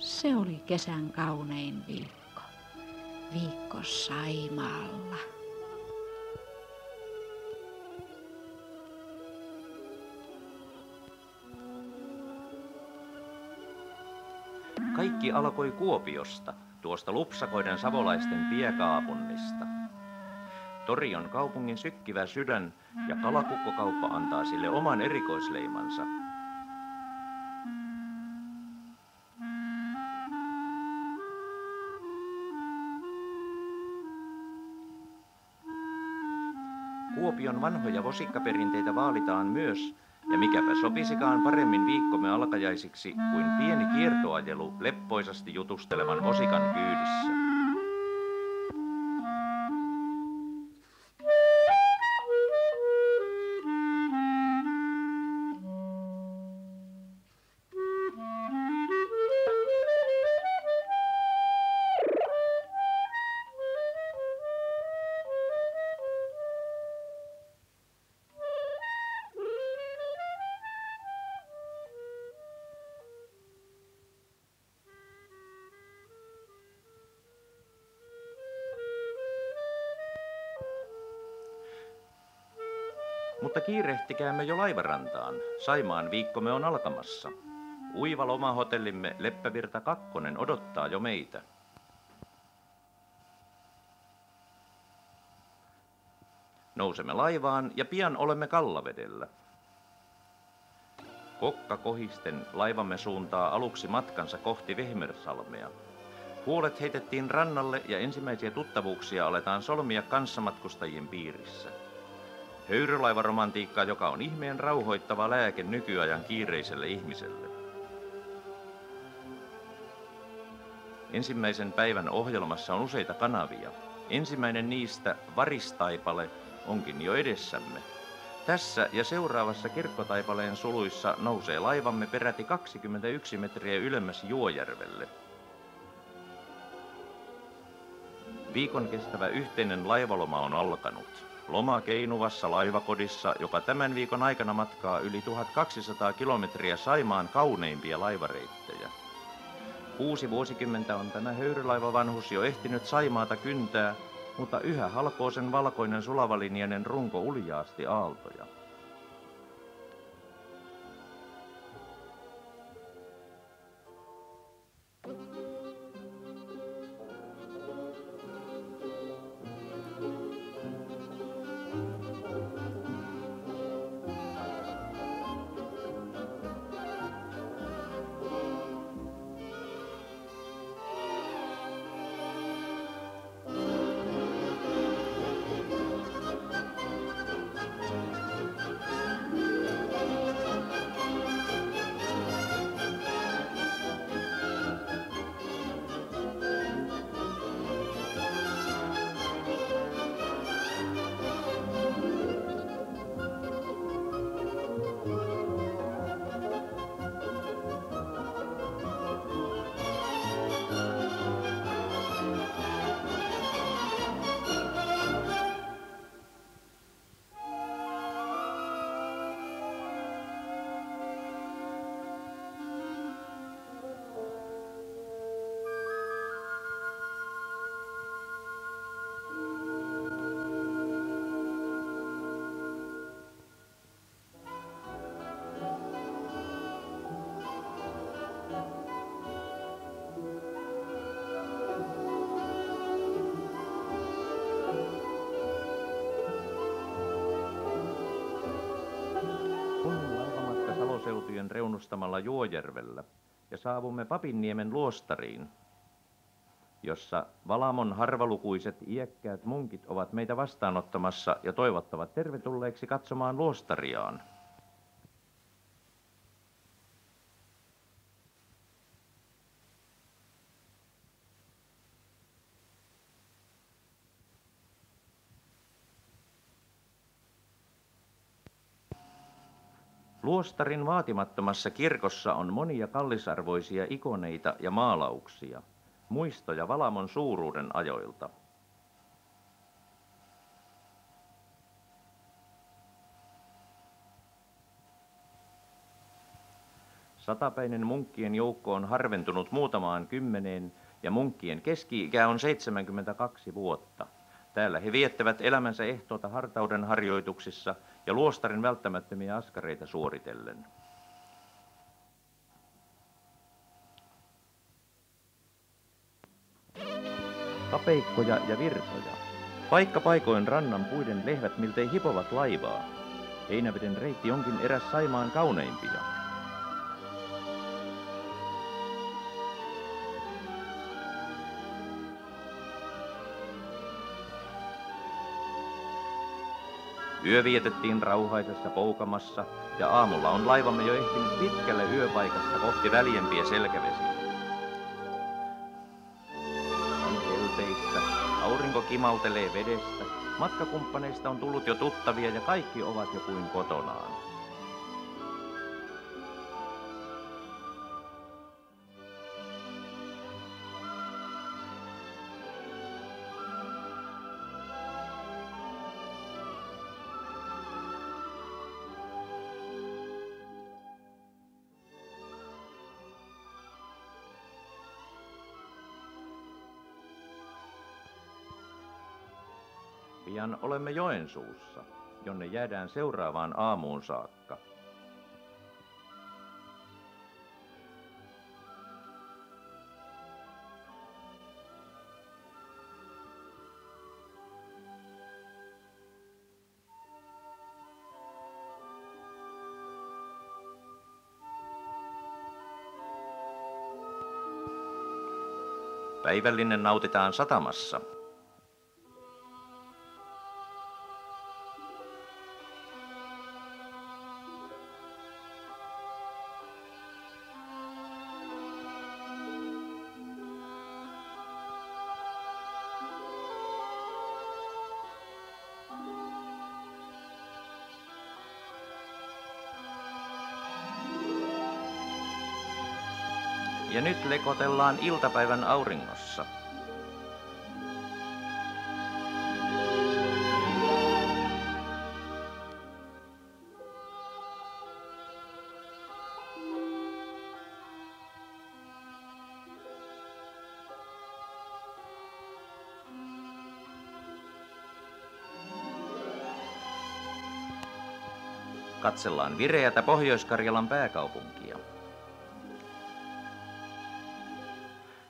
Se oli kesän kaunein viikko. Viikko Saimaalla. Kaikki alkoi Kuopiosta, tuosta lupsakoiden savolaisten piekaaponnista. Tori on kaupungin sykkivä sydän ja kalakukkokauppa antaa sille oman erikoisleimansa. Kuopion vanhoja vosikkaperinteitä vaalitaan myös, ja mikäpä sopisikaan paremmin viikkomme alkajaisiksi kuin pieni kiertoajelu leppoisasti jutustelevan vosikan kyydissä. Mutta kiirehtikäämme jo laivarantaan. Saimaan viikkomme on alkamassa. Uiva lomahotellimme Leppävirta 2 odottaa jo meitä. Nousemme laivaan ja pian olemme Kallavedellä. Kokka kohisten laivamme suuntaa aluksi matkansa kohti Vehmersalmea. Huolet heitettiin rannalle ja ensimmäisiä tuttavuuksia aletaan solmia kanssamatkustajien piirissä. Höyrylaivaromantiikka, joka on ihmeen rauhoittava lääke nykyajan kiireiselle ihmiselle. Ensimmäisen päivän ohjelmassa on useita kanavia. Ensimmäinen niistä, Varistaipale, onkin jo edessämme. Tässä ja seuraavassa Kirkkotaipaleen suluissa nousee laivamme peräti 21 metriä ylemmäs Juojärvelle. Viikon kestävä yhteinen laivaloma on alkanut. Loma Keinuvassa laivakodissa, joka tämän viikon aikana matkaa yli 1200 kilometriä Saimaan kauneimpia laivareittejä. 6 vuosikymmentä on tämä höyrylaivavanhus jo ehtinyt Saimaata kyntää, mutta yhä halkoo sen valkoinen sulavalinjainen runko uljaasti aaltoja. Seutujen reunustamalla Juojärvellä ja saavumme Papinniemen luostariin, jossa Valamon harvalukuiset iäkkäät munkit ovat meitä vastaanottamassa ja toivottavat tervetulleeksi katsomaan luostariaan. Luostarin vaatimattomassa kirkossa on monia kallisarvoisia ikoneita ja maalauksia, muistoja Valamon suuruuden ajoilta. Satapäinen munkkien joukko on harventunut muutamaan kymmeneen ja munkkien keski-ikä on 72 vuotta. Täällä he viettävät elämänsä ehtoota hartauden harjoituksissa ja luostarin välttämättömiä askareita suoritellen. Kapeikkoja ja virtoja. Paikka paikoin rannan puiden lehvät miltei hipovat laivaa. Heinäveden reitti onkin eräs Saimaan kauneimpia. Yö vietettiin rauhaisessa Poukamassa ja aamulla on laivamme jo ehtinyt pitkälle yöpaikasta kohti väljempiä selkävesiä. On helteistä, aurinko kimaltelee vedestä, matkakumppaneista on tullut jo tuttavia ja kaikki ovat jo kuin kotonaan. Pian olemme Joensuussa, jonne jäädään seuraavaan aamuun saakka. Päivällinen nautitaan satamassa. Ja nyt lekotellaan iltapäivän auringossa. Katsellaan vireätä Pohjois-Karjalan pääkaupunkia.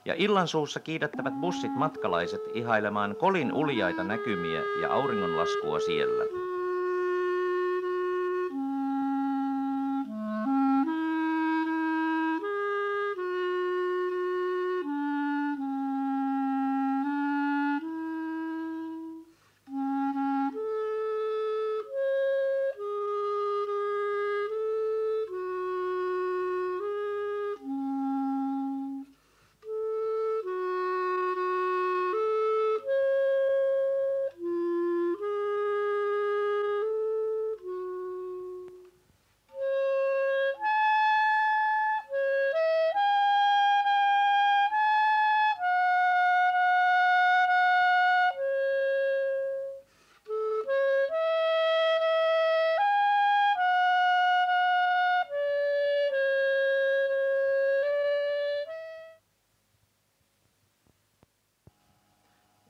Ja illansuussa kiidättävät bussit matkalaiset ihailemaan Kolin uljaita näkymiä ja auringonlaskua siellä.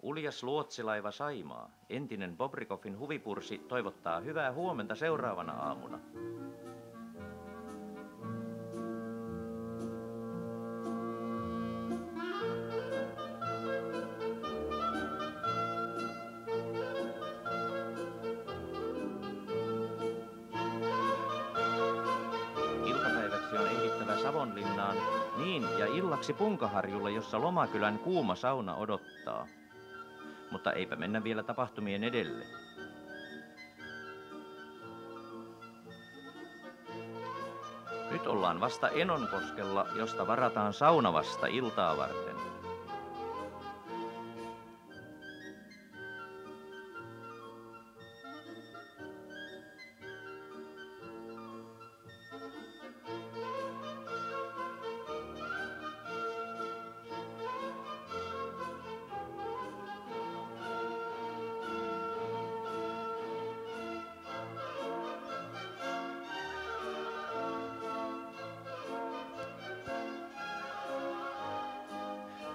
Uljas luotsilaiva Saimaa, entinen Bobrikoffin huvipursi, toivottaa hyvää huomenta seuraavana aamuna. Iltapäiväksi on ehdittävä Savonlinnaan, niin ja illaksi Punkaharjulle, jossa Lomakylän kuuma sauna odottaa. Mutta eipä mennä vielä tapahtumien edelle. Nyt ollaan vasta Enonkoskella, josta varataan sauna vasta iltaa varten.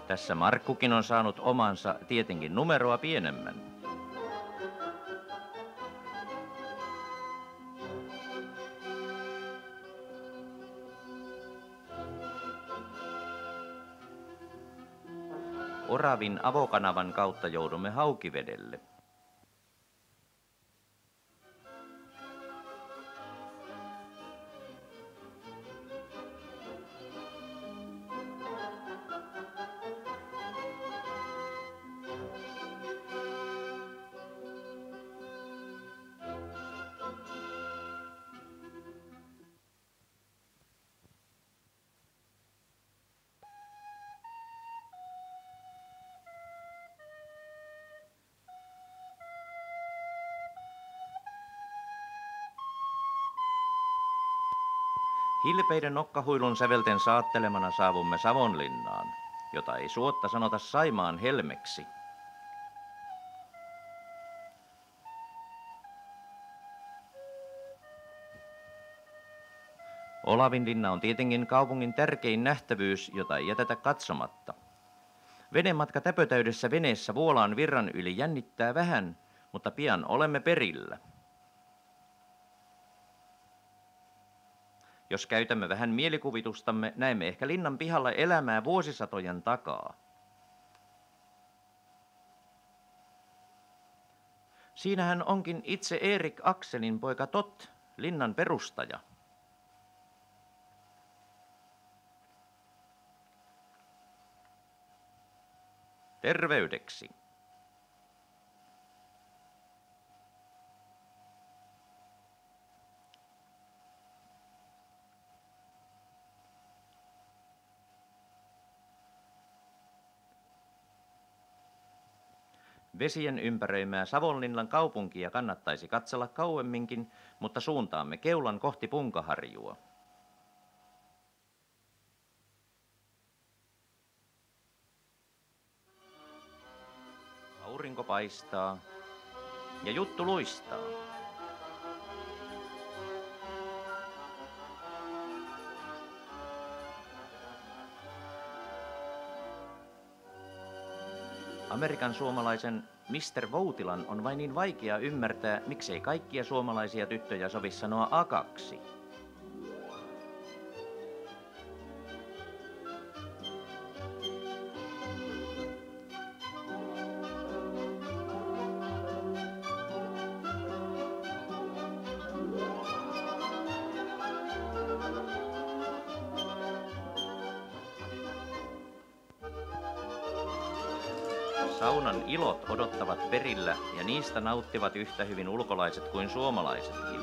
Tässä Markkukin on saanut omansa, tietenkin numeroa pienemmän. Oravin avokanavan kautta joudumme Haukivedelle. Hilpeiden nokkahuilun sävelten saattelemana saavumme Savonlinnaan, jota ei suotta sanota Saimaan helmeksi. Olavinlinna on tietenkin kaupungin tärkein nähtävyys, jota ei jätetä katsomatta. Venematka täpötäydessä veneessä Vuolaan virran yli jännittää vähän, mutta pian olemme perillä. Jos käytämme vähän mielikuvitustamme, näemme ehkä linnan pihalla elämää vuosisatojen takaa. Siinähän onkin itse Erik Akselin poika Tot, linnan perustaja. Terveydeksi. Vesien ympäröimää Savonlinnan kaupunkia kannattaisi katsella kauemminkin, mutta suuntaamme keulan kohti Punkaharjua. Aurinko paistaa ja juttu luistaa. Amerikan suomalaisen Mr. Voutilan on vain niin vaikea ymmärtää, miksei kaikkia suomalaisia tyttöjä sovi sanoa akaksi. Saunan ilot odottavat perillä ja niistä nauttivat yhtä hyvin ulkolaiset kuin suomalaisetkin.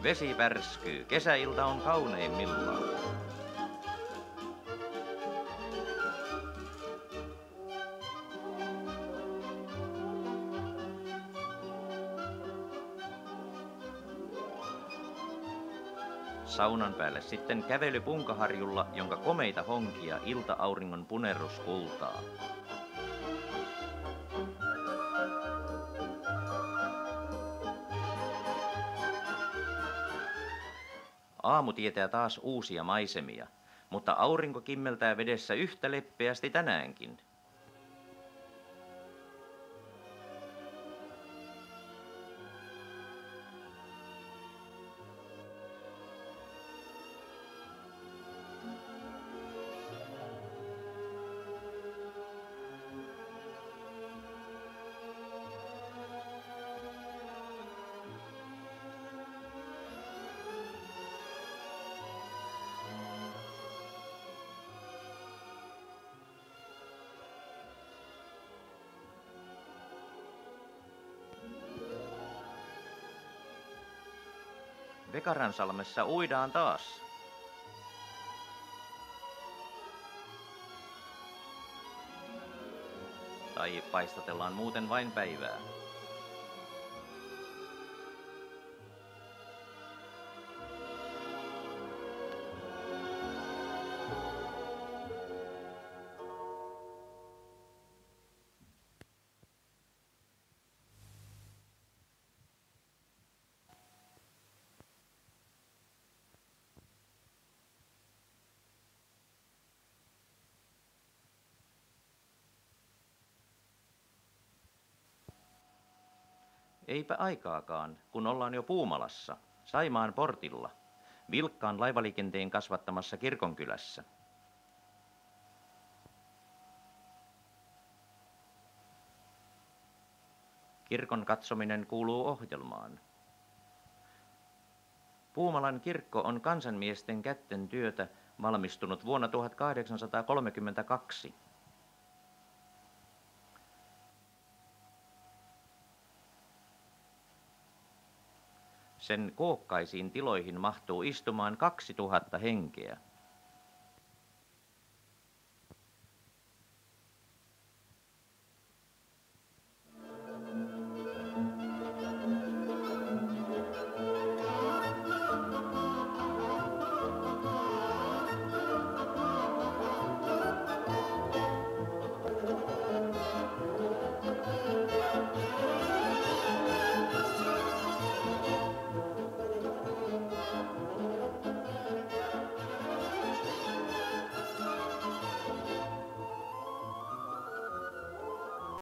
Vesi värskyy, kesäilta on kauneimmillaan. Saunan päälle sitten kävely Punkaharjulla, jonka komeita honkia ilta-auringon punerrus kultaa. Aamu tietää taas uusia maisemia, mutta aurinko kimmeltää vedessä yhtä leppeästi tänäänkin. Vekaransalmessa uidaan taas. Tai paistatellaan muuten vain päivää. Eipä aikaakaan, kun ollaan jo Puumalassa, Saimaan portilla, vilkkaan laivaliikenteen kasvattamassa kirkonkylässä. Kirkon katsominen kuuluu ohjelmaan. Puumalan kirkko on kansanmiesten kätten työtä, valmistunut vuonna 1832. Sen kookkaisiin tiloihin mahtuu istumaan 2000 henkeä.